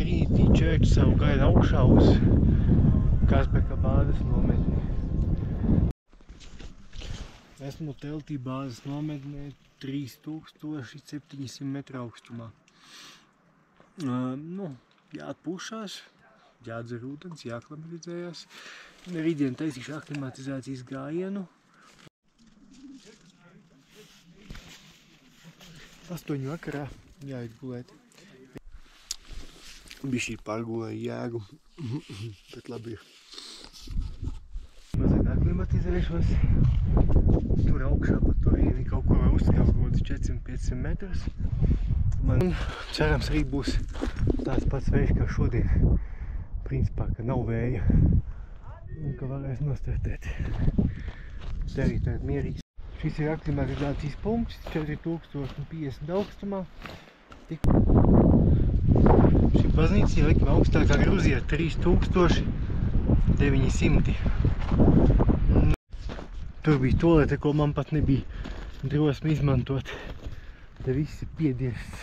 Trinity Church savu gaidu augšā uz Kazbeka bāzes nometni. Esmu teltī bāzes nometnē 3700 metru augstumā. Jāatpūšās, jādzer ūdens, jāaklimatizējās. Rītdien taisīšu aklimatizācijas gājienu. 8 vakarā jāiet gulēt. Bišķīt pārgulēju jēgu, bet labi ir. Mazāk aklimatizēšos. Tur augšā pa turieni kaut ko var uzskāpt kaut 400-500 metrus. Man cerams arī būs tāds pats vējš kā šodien. Principā, ka nav vēja un ka varēs nostartēt. Te arī tagad mierīgs. Šis ir aklimatizācijas punkts, 4050 augstumā. Šī baznīca ir likuma augstākā Gruzijā 3900. Tur bija toalete, ko man pat nebija drosmi izmantot. Te viss ir piedirsts.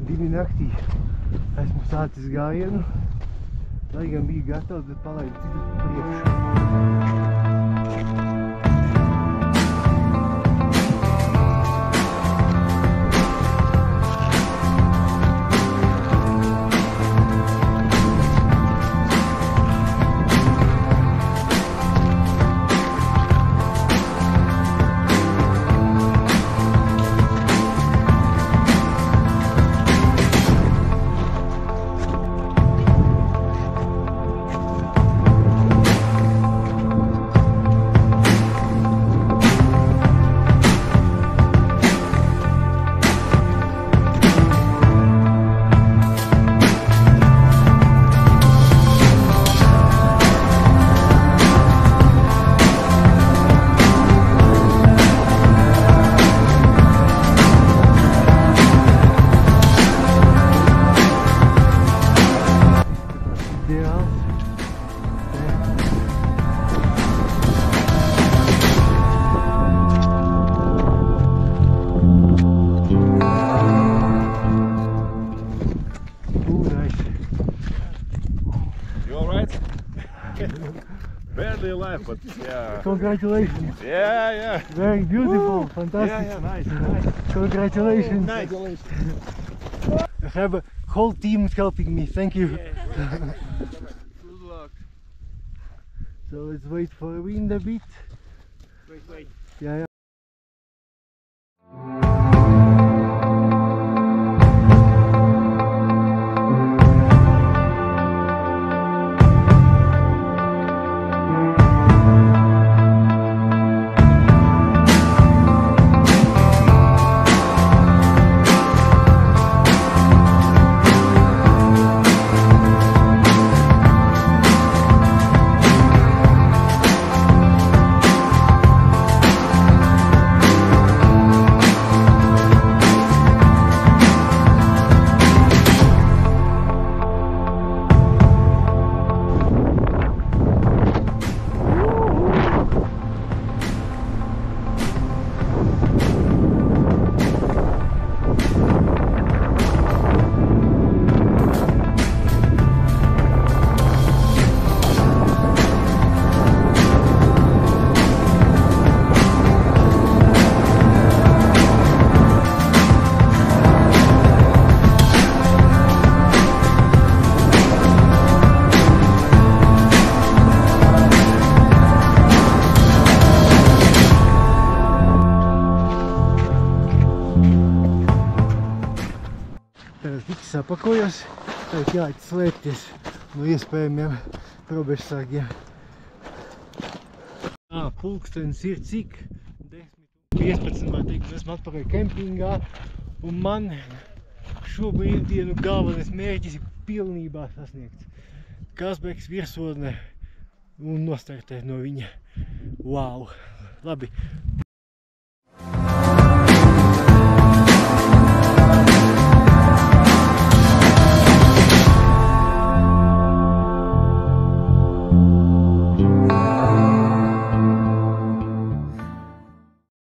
2 naktī esmu sācis gājienu, lai gan biju gatavs, bet palaidu citus priekšu. Barely alive, but yeah. Congratulations. Yeah. Very beautiful, fantastic. Yeah, nice. Congratulations. Nice. I have a whole team helping me, thank you. Good luck. So let's wait for the wind a bit. Wait. Yeah. Tagad visi sapakojos, tagad jāiet slēpties no iespējamiem robežsargiem. Pulkstenis ir cik? 10:15 var teikt, esmu atpakaļ kempingā, un man šobrīd galvenais mērķis ir pilnībā sasniegts. Kazbeks virsotne un nostartēt no viņa. Wow! Labi,